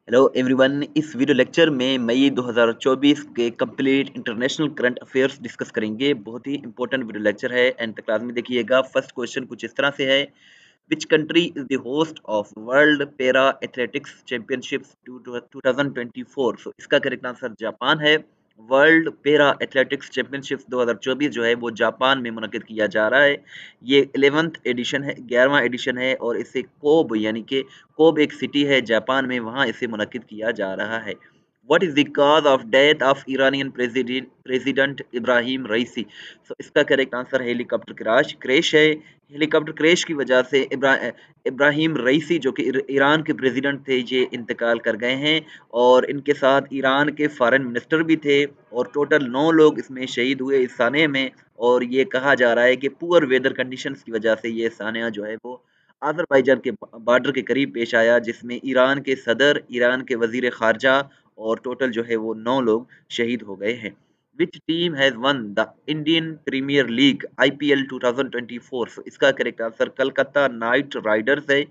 Hello everyone. इस video lecture में मई 2024 के complete international current affairs discuss करेंगे। बहुत ही इंपॉर्टेंट वीडियो लेक्चर है, एंड तक लाजमी देखिएगा। फर्स्ट क्वेश्चन कुछ इस तरह से है, which country is the host of world para athletics championships 2024। So इसका करेक्ट आंसर जापान है। वर्ल्ड पैरा एथलेटिक्स चैंपियनशिप्स 2024 जो है वो जापान में मुनक्किद किया जा रहा है। ये 11th एडिशन है, 11वां एडिशन है, और इसे कोब यानी कि कोब एक सिटी है जापान में, वहाँ इसे मुनक्किद किया जा रहा है। What is the cause of death of Iranian president Ibrahim Raisi. So इसका करेक्ट आंसर हेलीकॉप्टर क्रैश है। हेलीकॉप्टर क्रैश की वजह से इब्राहिम रईसी जो कि ईरान के प्रेसिडेंट थे, ये इंतकाल कर गए हैं, और इनके साथ ईरान के फॉरेन मिनिस्टर भी थे, और टोटल 9 लोग इसमें शहीद हुए इस साने में। और ये कहा जा रहा है कि पुअर वेदर कंडीशंस की वजह से ये सानिया जो है वो अज़रबैजान के बॉर्डर के करीब पेश आया, जिसमें ईरान के सदर, ईरान के वजीर खारजा, और टोटल जो है वो 9 लोग शहीद हो गए हैं। Which team has won the Indian premier league IPL 2024। So इसका correct answer Calcutta knight riders है,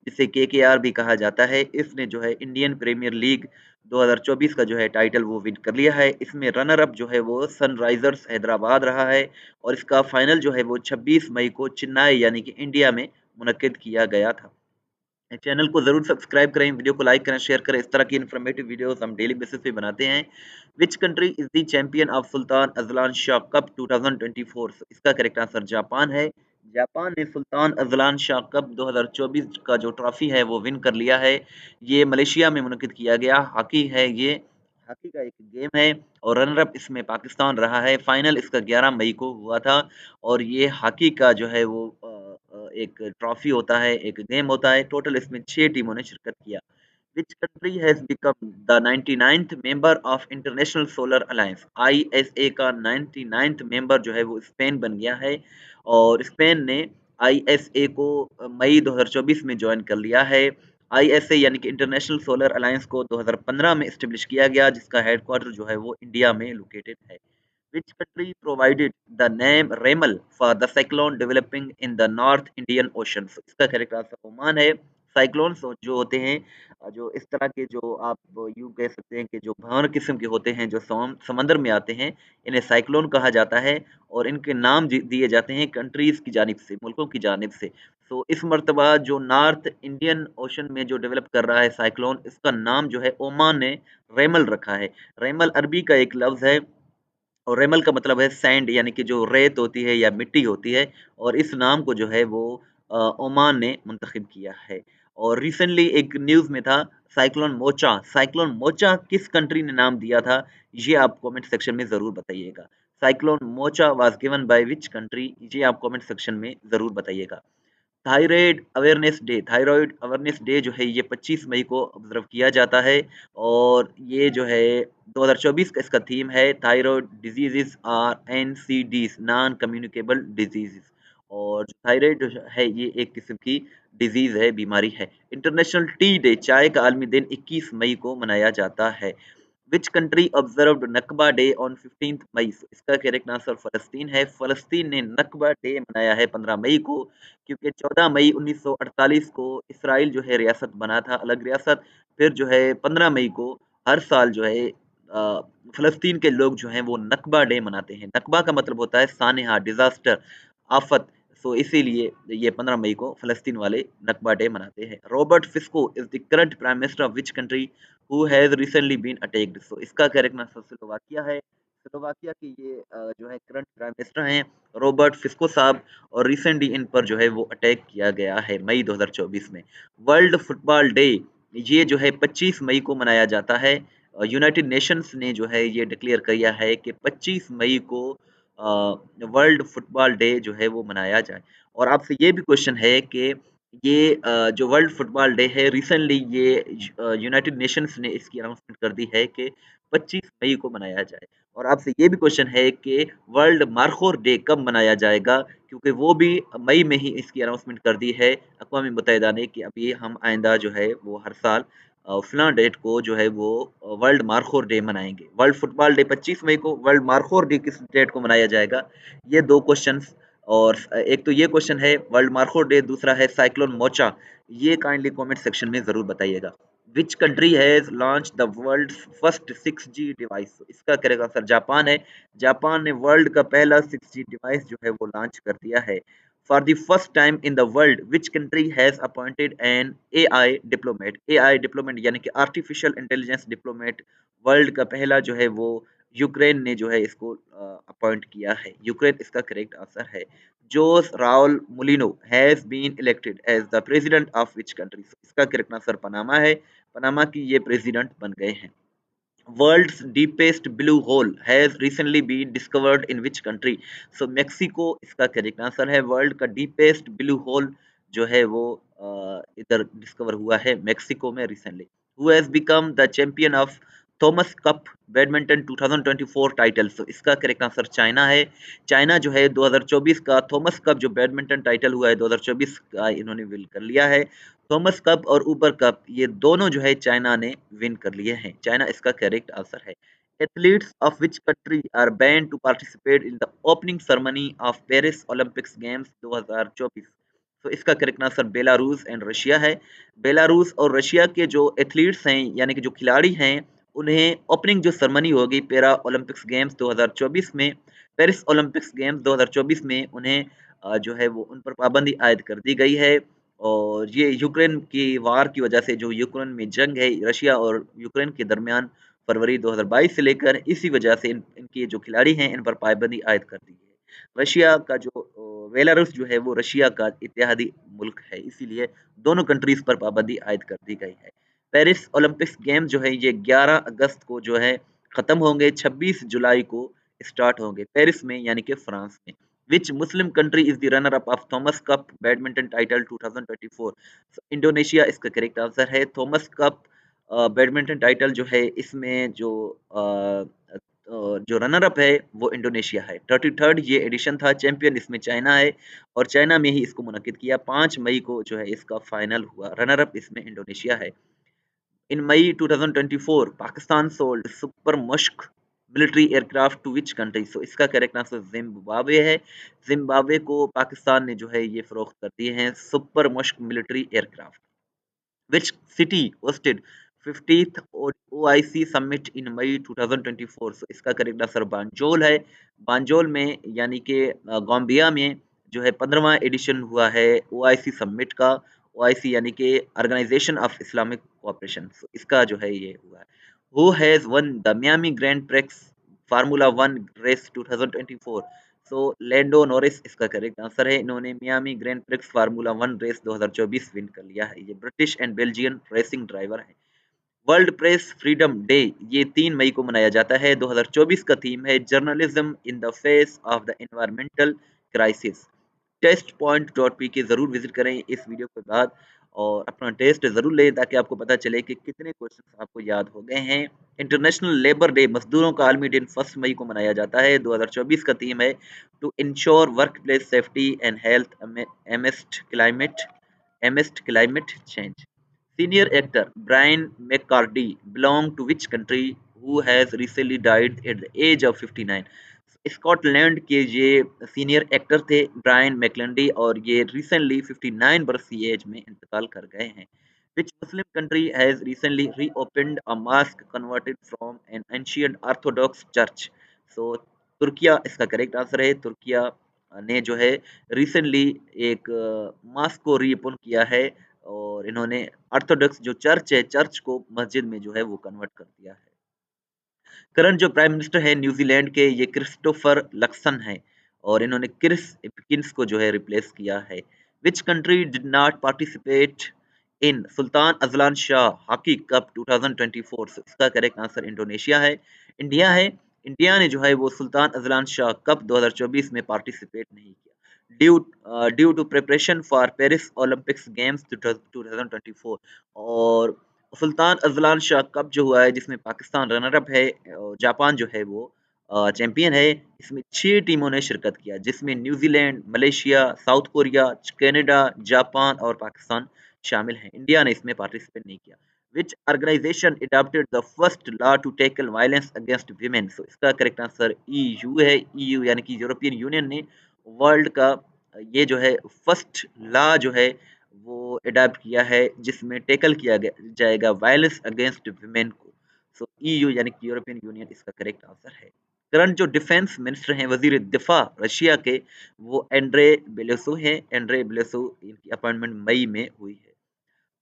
जिसे KKR भी कहा जाता है। इसने जो है इंडियन प्रीमियर लीग 2024 का जो है टाइटल वो विन कर लिया है। इसमें रनर अप जो है वो सनराइजर्स हैदराबाद रहा है, और इसका फाइनल जो है वो 26 मई को चेन्नई यानी कि इंडिया में मुनक्किद किया गया था। चैनल को जरूर सब्सक्राइब करें, वीडियो को लाइक करें, शेयर करें। इस तरह की इन्फॉर्मेटिव वीडियोस हम डेली बेसिस पे बनाते हैं। Which country is the champion of Sultan Azlan Shah cup 2024। इसका करेक्ट आंसर जापान है। जापान ने सुल्तान अजलान शाह कप 2024 का जो ट्रॉफी है वो विन कर लिया है। ये मलेशिया में मुनक्किद किया गया हॉकी है, ये हॉकी का एक गेम है, और रनर अप इसमें पाकिस्तान रहा है। फाइनल इसका 11 मई को हुआ था, और ये हॉकी का जो है वो एक ट्रॉफी होता है, एक गेम होता है। टोटल इसमें 6 टीमों ने शिरकत किया। विच country has become the 99th member of international solar alliance. ISA का 99th मेंबर जो है वो स्पेन बन गया है, और स्पेन ने ISA को मई 2024 में ज्वाइन कर लिया है। ISA यानी कि इंटरनेशनल सोलर अलायंस को 2015 में एस्टेब्लिश किया गया, जिसका हेडक्वार्टर जो है वो इंडिया में लोकेटेड है। Which country provided the name Remal for the cyclone developing in the North Indian Ocean? So, इसका करेक्ट आंसर ओमान है। साइक्लोन्स जो होते हैं, जो इस तरह के, जो आप यूँ कह सकते हैं कि जो भंवर किस्म के होते हैं, जो समंदर में आते हैं, इन्हें साइक्लोन कहा जाता है, और इनके नाम दिए जाते हैं कंट्रीज की जानिब से, मुल्कों की जानिब से। तो इस मर्तबा जो नॉर्थ इंडियन ओशन में जो डेवलप कर रहा है साइक्लोन, इसका नाम जो है ओमान ने रेमल रखा है। रेमल अरबी का एक लफ्ज़ है, और रेमल का मतलब है सैंड, यानी कि जो रेत होती है या मिट्टी होती है, और इस नाम को जो है वो ओमान ने मुंतखब किया है। और रिसेंटली एक न्यूज़ में था साइक्लोन मोचा किस कंट्री ने नाम दिया था, ये आप कमेंट सेक्शन में ज़रूर बताइएगा। Cyclone mocha was given by which country, ये आप कमेंट सेक्शन में ज़रूर बताइएगा। थायराइड अवेयरनेस डे जो है ये 25 मई को ऑब्जर्व किया जाता है, और ये जो है 2024 का इसका थीम है thyroid diseases are NCDs, non communicable diseases. और थायराइड जो है ये एक किस्म की डिजीज है, बीमारी है। इंटरनेशनल टी डे, चाय का आलमी दिन, 21 मई को मनाया जाता है। Which country observed Nakba day on 15 May. इसका करेक्ट आंसर फ़लस्तीन है। फ़लस्तीन ने नकबा डे मनाया है 15 मई को, क्योंकि 14 मई 1948 को इसराइल जो है रियासत बना था, अलग रियासत। फिर जो है 15 मई को हर साल जो है फ़लस्तीन के लोग जो हैं वो नकबा डे मनाते हैं। नकबा का मतलब होता है सानहा, डिज़ास्टर, आफ़त। सो इसीलिए ये 15 मई को फ़लस्तीन वाले नकबा डे मनाते हैं। Robert Fico is the current prime minister of which country who has recently been attacked. So इसका करेक्ट आंसर स्लोवाकिया है। स्लोवाकिया के ये जो है करंट प्राइम मिनिस्टर हैं रॉबर्ट फिस्को साहब, और रिसेंटली इन पर जो है वो अटैक किया गया है मई 2024 में। वर्ल्ड फुटबॉल डे ये जो है 25 मई को मनाया जाता है। यूनाइटेड नेशंस ने जो है ये डिक्लेयर किया है कि 25 मई को वर्ल्ड फुटबॉल डे जो है वो मनाया जाए। और आपसे ये भी क्वेश्चन है कि ये जो वर्ल्ड फुटबॉल डे है, रिसेंटली ये यूनाइटेड नेशंस ने इसकी अनाउंसमेंट कर दी है कि 25 मई को मनाया जाए। और आपसे ये भी क्वेश्चन है कि वर्ल्ड मार्खोर डे कब मनाया जाएगा, क्योंकि वो भी मई में ही इसकी अनाउंसमेंट कर दी है अक़वाम मुत्तहिदा ने कि अभी हम आइंदा जो है वो हर साल फलां डेट को जो है वो वर्ल्ड मार्खोर डे मनाएंगे। वर्ल्ड फुटबॉल डे 25 मई को, वर्ल्ड मार्खोर डे किस डेट को मनाया जाएगा, ये दो क्वेश्चंस। और एक तो ये क्वेश्चन है वर्ल्ड मार्खो डे, दूसरा है साइक्लोन मोचा। ये काइंडली कमेंट सेक्शन में ज़रूर बताइएगा। विच country has launch the world first 6G device? इसका करेक्ट आंसर जापान है। जापान ने वर्ल्ड का पहला 6G डिवाइस जो है वो लॉन्च कर दिया है। For the first time in the world which country has appointed an AI diplomat? AI diplomat यानी कि आर्टिफिशियल इंटेलिजेंस डिप्लोमेट वर्ल्ड का पहला जो है वो यूक्रेन ने जो है इसको अपॉइंट किया है। यूक्रेन इसका करेक्ट आंसर है। Jose Raul Mulino has been elected as the president of which country? इसका करेक्ट आंसर पनामा है। पनामा की ये प्रेसिडेंट बन गए हैं। World's deepest blue hole has recently been discovered in which country? So Mexico इसका correct answer है। World का डीपेस्ट ब्लू होल जो है वो इधर डिस्कवर हुआ है मेक्सिको में recently. Who has become the champion of Thomas Cup badminton 2024 title? तो इसका करेक्ट आंसर चाइना है। चाइना जो है 2024 का थॉमस कप जो बैडमिंटन टाइटल हुआ है 2024 का इन्होंने विन कर लिया है। थॉमस कप और ऊबर कप ये दोनों जो है चाइना ने विन कर लिए हैं। चाइना इसका करेक्ट आंसर है। Athletes of which country are ban to participate in the opening ceremony of Paris Olympics games 2024? तो इसका correct answer Belarus and Russia है। बेलारूस और रशिया के जो एथलीट्स हैं यानी कि जो खिलाड़ी हैं उन्हें ओपनिंग जो सेरेमनी होगी पैरा ओलंपिक्स गेम्स 2024 में, पेरिस ओलंपिक्स गेम्स 2024 में उन्हें जो है वो उन पर पाबंदी आयद कर दी गई है। और ये यूक्रेन की वार की वजह से जो यूक्रेन में जंग है रशिया और यूक्रेन के दरमियान फरवरी 2022 से लेकर इसी वजह से इनके जो खिलाड़ी हैं इन पर पाबंदी आयद कर दी है। रशिया का जो बेलारूस जो है वो रशिया का इत्तेहादी मुल्क है, इसीलिए दोनों कंट्रीज पर पाबंदी आयद कर दी गई है। पेरिस ओलंपिक्स गेम जो है ये 11 अगस्त को जो है खत्म होंगे, 26 जुलाई को स्टार्ट होंगे पेरिस में यानी कि फ्रांस में। Which Muslim country is the runner up of Thomas Cup badminton title 2024? Indonesia इसका करेक्ट आंसर है। थॉमस कप बैडमिंटन टाइटल जो है इसमें जो रनर अप है वो इंडोनेशिया है। 33rd ये एडिशन था। चैंपियन इसमें चाइना है और चाइना में ही इसको मुनक्किद किया। 5 मई को जो है इसका फाइनल हुआ। रनर अप इसमें इंडोनेशिया है। In May 2024, Pakistan sold Super Mushk military aircraft to which country? So इसका करेक्ट आंसर जिम्बाब्वे है। जिम्बाब्वे को पाकिस्तान ने जो है ये फरोख्त कर दिए हैं super Mushshak military aircraft. Which city hosted 50th OIC summit in May 2024? So इसका करेक्ट आंसर बांजोल है। बांजोल में यानी कि गाम्बिया में जो है 15वां एडिशन हुआ है OIC समिट का। OIC यानी कि organisation of Islamic cooperation. So इसका जो है ये हुआ है। Who has won the Miami Grand Prix Formula 1 race 2024? So Lando Norris इसका करेक्ट आंसर है। इन्होंने Miami grand prix formula 1 race 2024 win कर लिया है। ये British and Belgian racing driver है। वर्ल्ड प्रेस फ्रीडम डे ये 3 मई को मनाया जाता है। 2024 का थीम है journalism in the face of the environmental crisis. Test point dot P K ज़रूर विजिट करें इस वीडियो के बाद और अपना टेस्ट ज़रूर लें ताकि आपको पता चले कि कितने क्वेश्चन आपको याद हो गए हैं। इंटरनेशनल लेबर डे मजदूरों का आलमी दिन 1 मई को मनाया जाता है। 2024 का थीम है to ensure work place safety and health amidst climate change. Senior actor Brian McCarthy belonged to which country who has recently died at the age of 59? Scotland के ये सीनियर एक्टर थे ब्रायन मैकलंडी और ये recently 59 बरस की as में इंतकाल कर गए हैं। Which Muslim country has recently reopened a mosque converted from an ancient Orthodox church? So Türkiye इसका करेक्ट आंसर है। तुर्किया ने जो है रिसेंटली एक मॉस्क को रीओपन किया है और इन्होंने ऑर्थोडॉक्स जो चर्च है चर्च को मस्जिद में जो है वो कन्वर्ट कर दिया है। करंट जो प्राइम मिनिस्टर है न्यूजीलैंड के ये क्रिस्टोफर लक्सन है और इन्होंने क्रिस हिपकिंस को जो है रिप्लेस किया है। Which country did not participate in Sultan Azlan Shah hockey cup 2024? So, इसका करेक्ट आंसर इंडोनेशिया है। इंडिया है। इंडिया ने जो है वो सुल्तान अजलान शाह कप 2024 में पार्टिसिपेट नहीं किया due to preparation for Paris Olympics games 2024। और सुल्तान अजलान शाह कप जो हुआ है जिसमें पाकिस्तान रनर अप है और जापान जो है वो चैंपियन है। इसमें 6 टीमों ने शिरकत किया जिसमें New Zealand, Malaysia, south Korea, Canada, Japan और पाकिस्तान शामिल हैं। इंडिया ने इसमें पार्टिसिपेट नहीं किया। Which organisation adopted the first law to tackle violence against women? So इसका करेक्ट आंसर ईयू है। ईयू यानी कि यूरोपियन यूनियन ने वर्ल्ड का ये जो है फर्स्ट लॉ जो है वो अडॉप्ट किया है जिसमें टैकल किया जाएगा वायलेंस अगेंस्ट वुमेन को। सो ईयू यानी कि यूरोपियन यूनियन इसका करेक्ट आंसर है। करंट जो डिफेंस मिनिस्टर हैं वजीर दिफा रशिया के, वो एंड्रे बेलेसो हैं। एंड्रे बेलेसो, इनकी अपॉइंटमेंट मई में हुई है।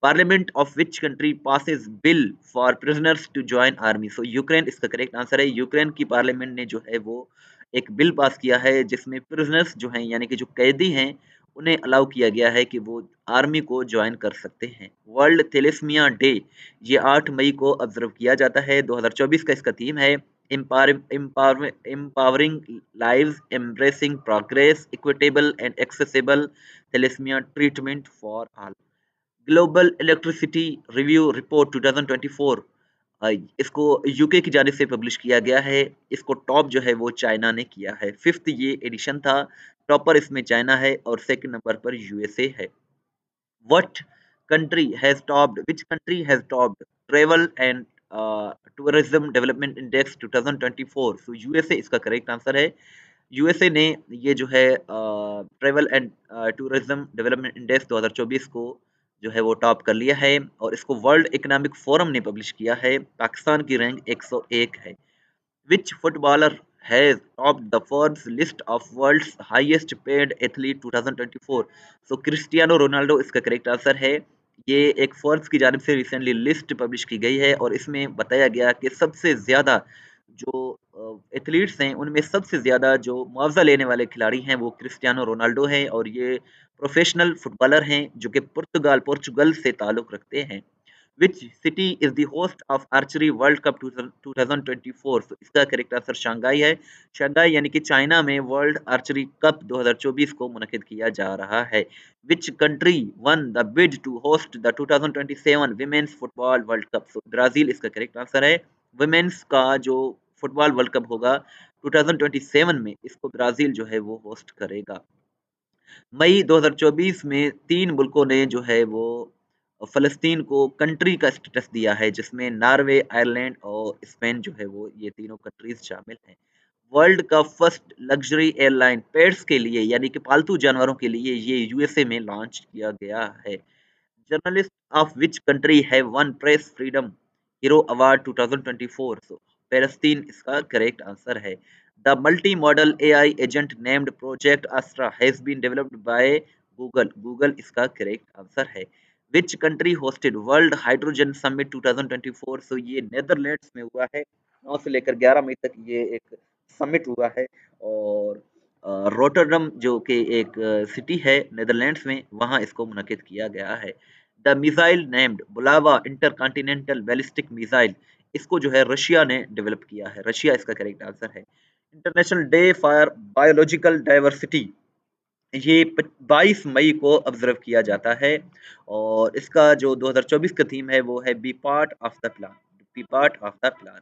Parliament of which country passes bill for prisoners to join army. So Ukraine इसका करेक्ट आंसर है। यूक्रेन की पार्लियामेंट ने जो है वो एक बिल पास किया है जिसमें प्रिजनर्स जो हैं यानी कि जो कैदी हैं उन्हें अलाउ किया गया है कि वो आर्मी को ज्वाइन कर सकते हैं। वर्ल्ड थैलेसीमिया डे ये 8 मई को ऑब्जर्व किया जाता है। 2024 का इसका थीम है empowering lives, embracing progress, equitable and accessible thalassaemia treatment for all. Global electricity review report 2024, इसको यूके की जानिब से पब्लिश किया गया है। इसको टॉप जो है वो चाइना ने किया है। 5th ये एडिशन था। टॉपर इसमें चाइना है और सेकंड नंबर पर यूएसए है। What country has topped? Which country has topped travel and tourism development index 2024? So USA इसका करेक्ट आंसर है। यूएसए ने ये जो है travel and tourism development index 2024 को जो है वो टॉप कर लिया है और इसको वर्ल्ड इकोनॉमिक फोरम ने पब्लिश किया है। पाकिस्तान की रैंक 101 है। Which footballer has topped the Forbes list of world's highest paid athlete 2024? So Cristiano Ronaldo इसका करेक्ट आंसर है। ये एक फोर्ब्स की जानिब से रिसेंटली लिस्ट पब्लिश की गई है और इसमें बताया गया कि सबसे ज़्यादा जो एथलीट्स हैं उनमें सबसे ज़्यादा जो मुआवजा लेने वाले खिलाड़ी हैं वो क्रिस्टियानो रोनाल्डो हैं और ये प्रोफेशनल फुटबॉलर हैं जो कि पोर्चुगल से ताल्लुक़ रखते हैं। Which city is the host of Archery World Cup 2024? So, इसका करेक्ट आंसर शंघाई है। शंघाई यानी कि चाइना में वर्ल्ड आर्चरी कप 2024 को मुनक़िद किया जा रहा है। Which country won the bid to host the 2027 Women's Football World Cup? So, Brazil इसका करेक्ट आंसर है। वुमेन्स का जो फुटबॉल वर्ल्ड कप होगा 2027 में, इसको ब्राज़ील जो है वो होस्ट करेगा। मई 2024 में 3 मुल्कों ने जो है वो फ़लस्तीन को कंट्री का स्टेटस दिया है जिसमें नॉर्वे, आयरलैंड और स्पेन जो है वो ये तीनों कंट्रीज़ शामिल हैं। वर्ल्ड का फर्स्ट लग्ज़री एयरलाइन पेट्स के लिए यानी कि पालतू जानवरों के लिए ये यूएसए में लॉन्च किया गया है। Journalist of which country have won Press Freedom Hero Award 2024? So, Palestine इसका करेक्ट आंसर है। The multi-modal AI agent named Project Astra has been developed by Google. Google इसका करेक्ट आंसर है। Which country hosted World Hydrogen Summit 2024? So, ये Netherlands में हुआ है। 9 से लेकर 11 मई तक ये एक समिट हुआ है और रोटरडम जो कि एक सिटी है नेदरलैंड्स में, वहाँ इसको मुनक़िद किया गया है। द मिसाइल नेम्ड बुलावा इंटरकॉन्टिनेंटल बैलिस्टिक मिसाइल, इसको जो है रशिया ने डेवलप किया है। रशिया इसका करेक्ट आंसर है। International day for biological diversity ये 22 मई को ऑब्जर्व किया जाता है और इसका जो 2024 का थीम है वो है be part of the plan. Be part of the plan.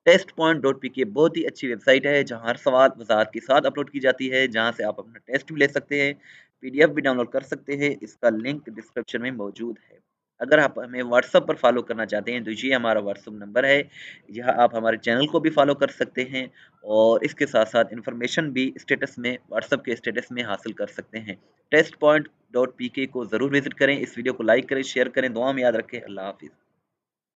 test.pk बहुत ही अच्छी वेबसाइट है जहां हर सवाल वजाहत के साथ अपलोड की जाती है, जहां से आप अपना टेस्ट भी ले सकते हैं, पीडीएफ भी डाउनलोड कर सकते हैं। इसका लिंक डिस्क्रिप्शन में मौजूद है। अगर आप हमें व्हाट्सएप पर फॉलो करना चाहते हैं तो ये हमारा व्हाट्सएप नंबर है। यह आप हमारे चैनल को भी फॉलो कर सकते हैं और इसके साथ साथ इन्फॉर्मेशन भी स्टेटस में व्हाट्सएप के स्टेटस में हासिल कर सकते हैं। test.pk को ज़रूर विजिट करें। इस वीडियो को लाइक करें, शेयर करें। दुआ में याद रखें। अल्लाह हाफिज़।